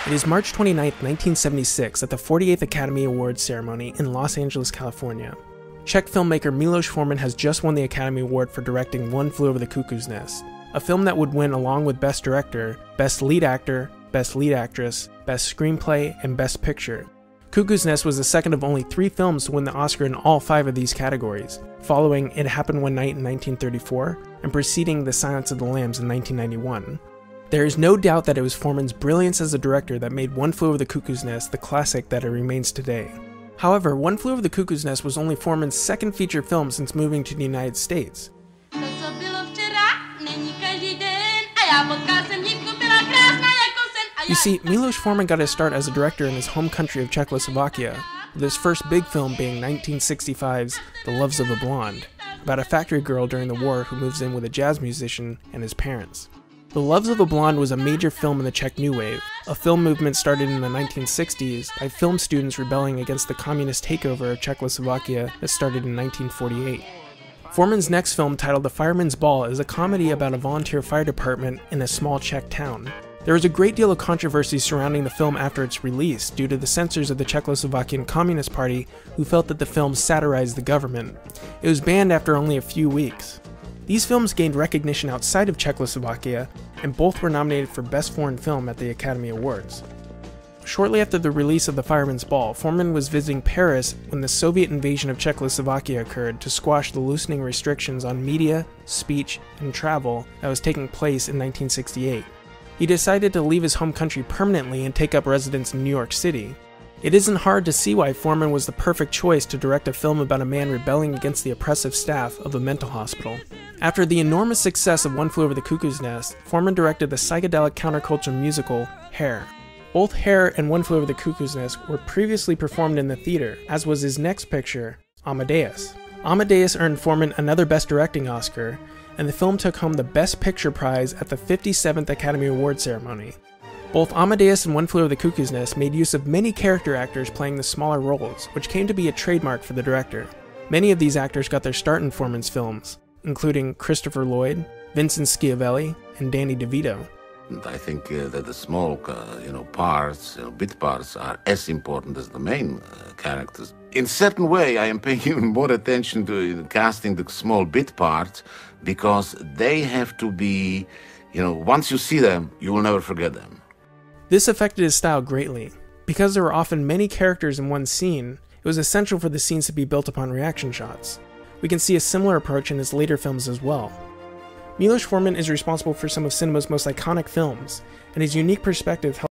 It is March 29, 1976 at the 48th Academy Awards ceremony in Los Angeles, California. Czech filmmaker Miloš Forman has just won the Academy Award for directing One Flew Over the Cuckoo's Nest, a film that would win along with Best Director, Best Lead Actor, Best Lead Actress, Best Screenplay, and Best Picture. Cuckoo's Nest was the second of only 3 films to win the Oscar in all 5 of these categories, following It Happened One Night in 1934 and preceding The Silence of the Lambs in 1991. There is no doubt that it was Forman's brilliance as a director that made One Flew Over the Cuckoo's Nest the classic that it remains today. However, One Flew Over the Cuckoo's Nest was only Forman's second feature film since moving to the United States. You see, Miloš Forman got his start as a director in his home country of Czechoslovakia, with his first big film being 1965's The Loves of a Blonde, about a factory girl during the war who moves in with a jazz musician and his parents. The Loves of a Blonde was a major film in the Czech New Wave, a film movement started in the 1960s by film students rebelling against the communist takeover of Czechoslovakia that started in 1948. Forman's next film, titled The Fireman's Ball, is a comedy about a volunteer fire department in a small Czech town. There was a great deal of controversy surrounding the film after its release due to the censors of the Czechoslovakian Communist Party who felt that the film satirized the government. It was banned after only a few weeks. These films gained recognition outside of Czechoslovakia, and both were nominated for Best Foreign Film at the Academy Awards. Shortly after the release of The Fireman's Ball, Forman was visiting Paris when the Soviet invasion of Czechoslovakia occurred to squash the loosening restrictions on media, speech, and travel that was taking place in 1968. He decided to leave his home country permanently and take up residence in New York City. It isn't hard to see why Forman was the perfect choice to direct a film about a man rebelling against the oppressive staff of a mental hospital. After the enormous success of One Flew Over the Cuckoo's Nest, Forman directed the psychedelic counterculture musical, Hair. Both Hair and One Flew Over the Cuckoo's Nest were previously performed in the theater, as was his next picture, Amadeus. Amadeus earned Forman another Best Directing Oscar, and the film took home the Best Picture prize at the 57th Academy Awards ceremony. Both Amadeus and One Flew Over the Cuckoo's Nest made use of many character actors playing the smaller roles, which came to be a trademark for the director. Many of these actors got their start in Forman's films, including Christopher Lloyd, Vincent Schiavelli, and Danny DeVito. I think that the small, parts, bit parts are as important as the main characters. In a certain way, I am paying even more attention to casting the small bit parts because they have to be, once you see them, you will never forget them. This affected his style greatly. Because there were often many characters in one scene, it was essential for the scenes to be built upon reaction shots. We can see a similar approach in his later films as well. Miloš Forman is responsible for some of cinema's most iconic films, and his unique perspective helped